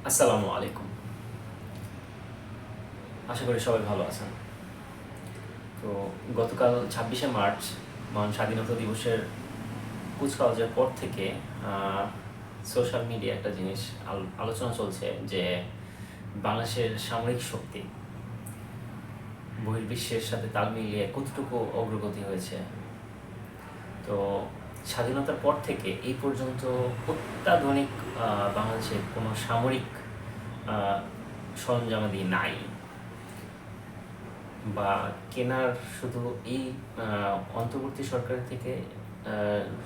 আসসালামু আলাইকুম। আশা করি সবাই ভালো আছেন। তো গতকাল 26শে মার্চ মহান স্বাধীনতা দিবসের কুচকাওয়াজের পর থেকে সোশ্যাল মিডিয়া একটা জিনিস আলোচনা চলছে যে বাংলাদেশের সামরিক শক্তি বহির্বিশ্বের সাথে তাল মিলিয়ে কতটুকু অগ্রগতি হয়েছে। তো স্বাধীনতার পর থেকে এই পর্যন্ত অত্যাধুনিক বাংলাদেশের কোনো সামরিক সরঞ্জামাদি নাই বা কেনার শুধু এই অন্তর্বর্তী সরকার থেকে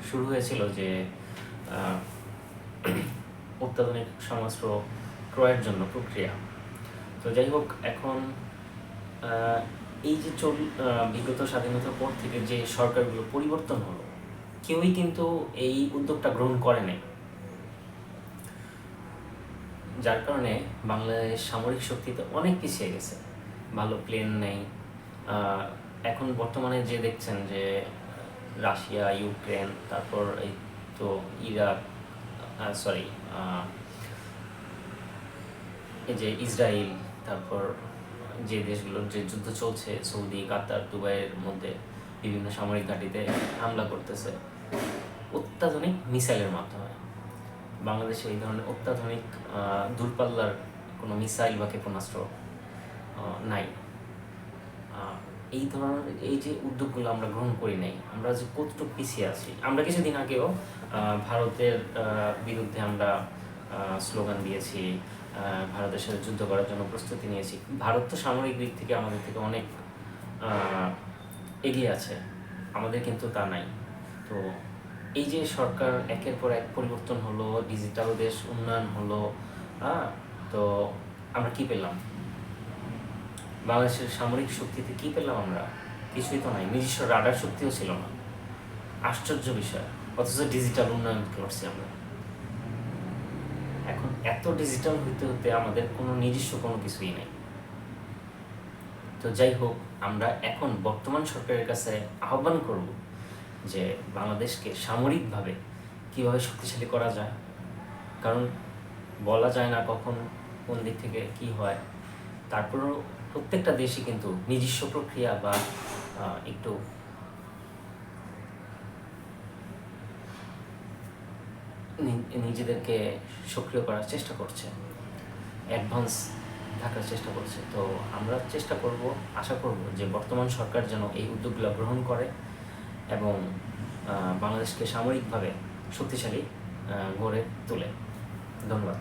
শুরু হয়েছিল যে অত্যাধুনিক সমরাস্ত্র ক্রয়ের জন্য প্রক্রিয়া। তো যাই হোক, এখন এই যে বিগত স্বাধীনতার পর থেকে যে সরকারগুলো পরিবর্তন হলো, কেউই কিন্তু এই উদ্যোগটা গ্রহণ করে নাই, যার কারণে বাংলাদেশ সামরিক শক্তিতে অনেক পিছিয়ে গেছে। ভালো প্লেন নেই। এখন বর্তমানে যে দেখছেন যে রাশিয়া, ইউক্রেন, তারপর এই তো ইরাক, এই যে ইসরায়েল, তারপর যে দেশগুলোর যে যুদ্ধ চলছে, সৌদি, কাতার, দুবাইয়ের মধ্যে বিভিন্ন সামরিক ঘাঁটিতে হামলা করতেছে অত্যাধুনিক মিসাইলের মাধ্যমে। বাংলাদেশে এই ধরনের অত্যাধুনিক দূরপাল্লার কোনো মিসাইল বা ক্ষেপণাস্ত্র নাই। এই ধরনের এই যে উদ্যোগগুলো আমরা গ্রহণ করি নাই, আমরা যে কতটুকু পিছিয়ে আছি। আমরা কিছুদিন আগেও ভারতের বিরুদ্ধে আমরা স্লোগান দিয়েছি, ভারতের সাথে যুদ্ধ করার জন্য প্রস্তুতি নিয়েছি। ভারত তো সামরিক দিক থেকে আমাদের থেকে অনেক এগিয়ে আছে, আমাদের কিন্তু তা নাই। তো এই যে সরকার একের পর এক পরিবর্তন হলো, ডিজিটাল দেশ উন্নয়ন হলো, তো আমরা কি পেলাম? বাংলাদেশের সামরিক শক্তিতে কি পেলাম আমরা? কিছুই তো নাই। নিজস্ব রাডার শক্তিও ছিল না, আশ্চর্য বিষয়। অথচ ডিজিটাল উন্নয়ন করছি আমরা। এখন এত ডিজিটাল হইতে হতে আমাদের কোনো নিজস্ব কোনো কিছুই নেই। তো যাই হোক, আমরা এখন বর্তমান সরকারের কাছে আহ্বান করব যে বাংলাদেশকে সামরিকভাবে কীভাবে শক্তিশালী করা যায়। কারণ বলা যায় না কখন কোন দিক থেকে কি হয়। তারপরেও প্রত্যেকটা দেশই কিন্তু নিজস্ব প্রক্রিয়া বা একটু নিজেদেরকে সক্রিয় করার চেষ্টা করছে, অ্যাডভান্স থাকার চেষ্টা করছে। তো আমরা চেষ্টা করব, আশা করব যে বর্তমান সরকার যেন এই উদ্যোগগুলো গ্রহণ করে এবং বাংলাদেশকে সামরিকভাবে শক্তিশালী গড়ে তোলে। ধন্যবাদ।